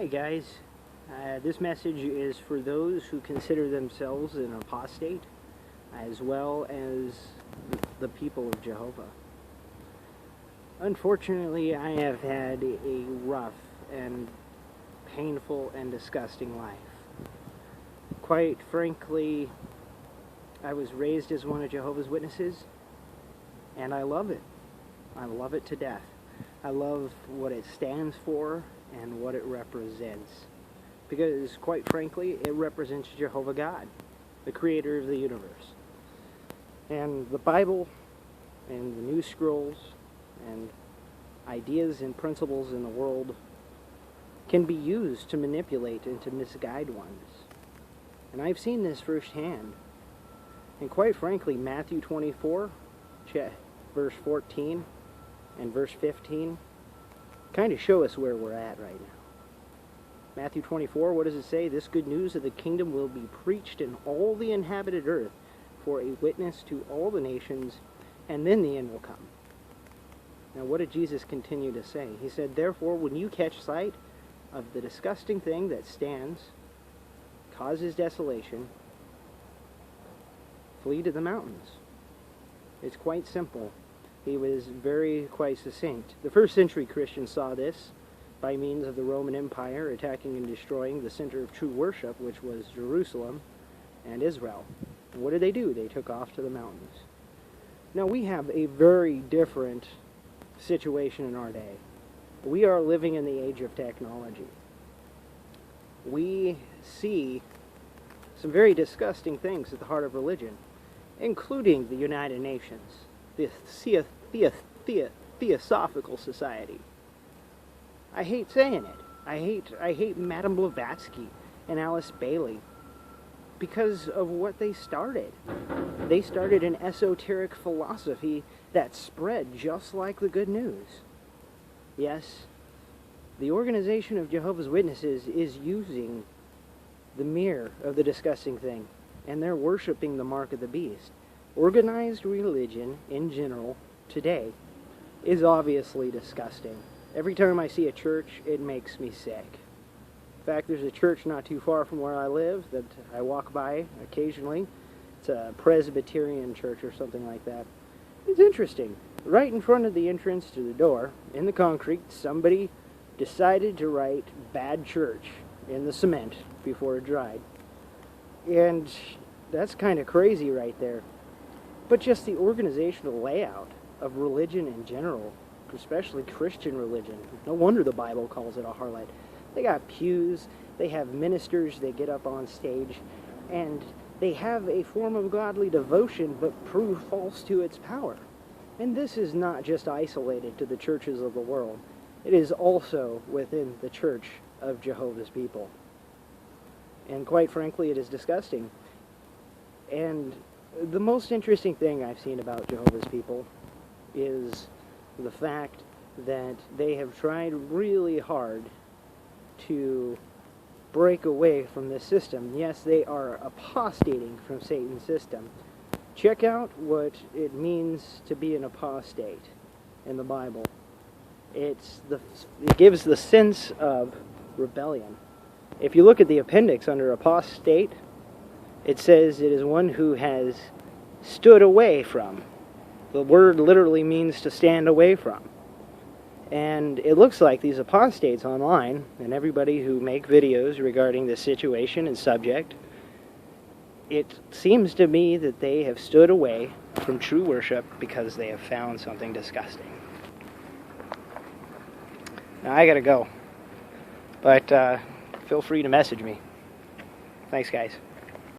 Hi guys, this message is for those who consider themselves an apostate as well as the people of Jehovah. Unfortunately, I have had a rough and painful and disgusting life. Quite frankly, I was raised as one of Jehovah's Witnesses, and I love it. I love it to death. I love what it stands for and what it represents. Because, quite frankly, it represents Jehovah God, the creator of the universe. And the Bible and the new scrolls and ideas and principles in the world can be used to manipulate and to misguide ones. And I've seen this firsthand. And quite frankly, Matthew 24, verse 14 and verse 15 kind of show us where we're at right now. Matthew 24, what does it say? This good news of the kingdom will be preached in all the inhabited earth for a witness to all the nations, and then the end will come. Now, what did Jesus continue to say? He said, therefore, when you catch sight of the disgusting thing that stands, causes desolation, flee to the mountains. It's quite simple. He was quite succinct. The first century Christians saw this by means of the Roman Empire attacking and destroying the center of true worship, which was Jerusalem and Israel. And what did they do? They took off to the mountains. Now we have a very different situation in our day. We are living in the age of technology. We see some very disgusting things at the heart of religion, including the United Nations, the Theosophical Society. I hate saying it. I hate Madame Blavatsky and Alice Bailey because of what they started. They started an esoteric philosophy that spread just like the good news. Yes, the Organization of Jehovah's Witnesses is using the mirror of the disgusting thing, and they're worshiping the mark of the beast. Organized religion in general today is obviously disgusting. Every time I see a church, it makes me sick. In fact, there's a church not too far from where I live that I walk by occasionally. It's a Presbyterian church or something like that. It's interesting. Right in front of the entrance to the door, in the concrete, somebody decided to write "bad church" in the cement before it dried. And that's kind of crazy right there. But just the organizational layout of religion in general, especially Christian religion. No wonder the Bible calls it a harlot. They got pews, they have ministers that get up on stage, and they have a form of godly devotion but prove false to its power. And this is not just isolated to the churches of the world. It is also within the Church of Jehovah's people. And quite frankly, it is disgusting. And the most interesting thing I've seen about Jehovah's people is the fact that they have tried really hard to break away from this system. Yes, they are apostating from Satan's system. Check out what it means to be an apostate in the Bible. It gives the sense of rebellion. If you look at the appendix under apostate, it says it is one who has stood away from. The word literally means to stand away from. And it looks like these apostates online, and everybody who make videos regarding this situation and subject, it seems to me that they have stood away from true worship because they have found something disgusting. Now I gotta go. But feel free to message me. Thanks, guys.